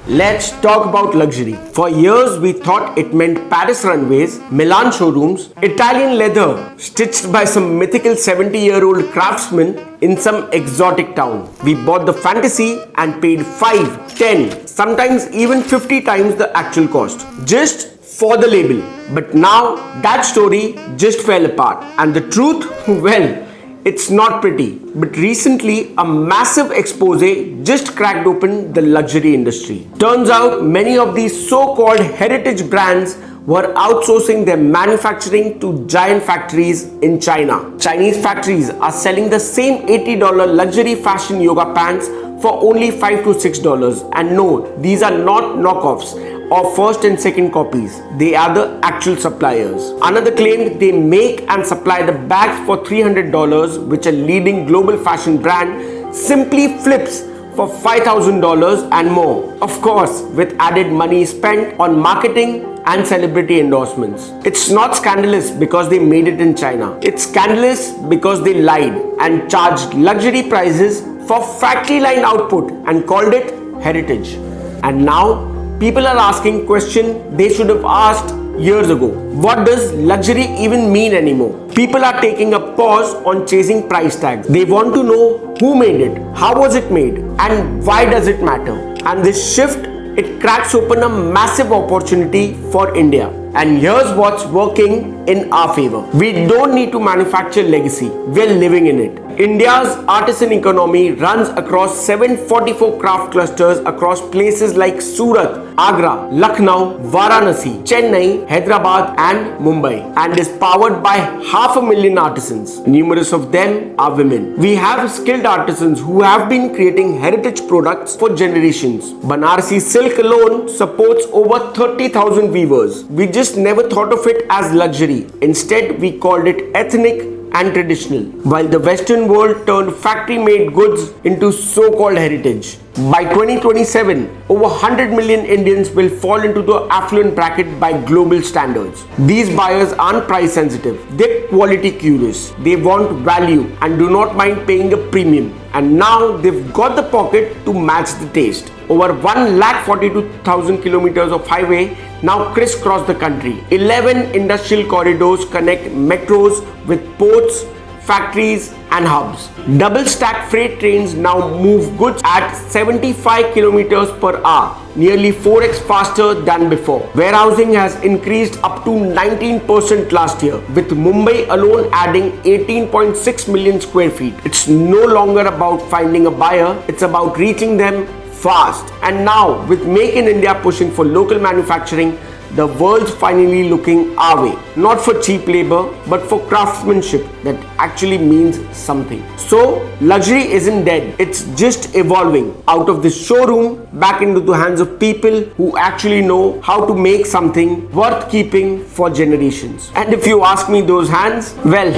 Let's talk about luxury. For years, we thought it meant Paris runways, Milan showrooms, Italian leather stitched by some mythical 70-year-old craftsman in some exotic town. We bought the fantasy and paid 5, 10, sometimes even 50 times the actual cost just for the label. But now that story just fell apart. And the truth, well, it's not pretty. But recently, a massive exposé just cracked open the luxury industry. Turns out many of these so-called heritage brands were outsourcing their manufacturing to giant factories in China. Chinese factories are selling the same $80 luxury fashion yoga pants for only $5 to $6. And no, these are not knockoffs or first and second copies. They are the actual suppliers. Another claimed they make and supply the bags for $300, which a leading global fashion brand simply flips for $5,000 and more. Of course, with added money spent on marketing and celebrity endorsements. It's not scandalous because they made it in China. It's scandalous because they lied and charged luxury prices for factory line output and called it heritage. And now, people are asking questions they should have asked years ago. What does luxury even mean anymore? People are taking a pause on chasing price tags. They want to know who made it, how was it made, and why does it matter? And this shift, it cracks open a massive opportunity for India. And here's what's working in our favor. We don't need to manufacture legacy. We're living in it. India's artisan economy runs across 744 craft clusters across places like Surat, Agra, Lucknow, Varanasi, Chennai, Hyderabad and Mumbai, and is powered by 500,000 artisans. Numerous of them are women. We have skilled artisans who have been creating heritage products for generations. Banarasi silk alone supports over 30,000 weavers. We just never thought of it as luxury. Instead, we called it ethnic and traditional, while the Western world turned factory-made goods into so-called heritage. By 2027, over 100 million Indians will fall into the affluent bracket by global standards. These buyers aren't price sensitive, they're quality curious. They want value and do not mind paying a premium. And now they've got the pocket to match the taste. Over 142,000 kilometers of highway now crisscross the country. 11 industrial corridors connect metros with ports, factories and hubs. Double stack freight trains now move goods at 75 kilometers per hour, nearly 4x faster than before. Warehousing has increased up to 19% last year, with Mumbai alone adding 18.6 million square feet. It's no longer about finding a buyer, it's about reaching them fast. And now, with Make in India pushing for local manufacturing, the world's finally looking our way. Not for cheap labor, but for craftsmanship that actually means something. So, luxury isn't dead. It's just evolving out of the showroom back into the hands of people who actually know how to make something worth keeping for generations. And if you ask me those hands, well,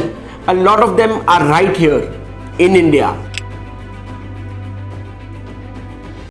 a lot of them are right here in India.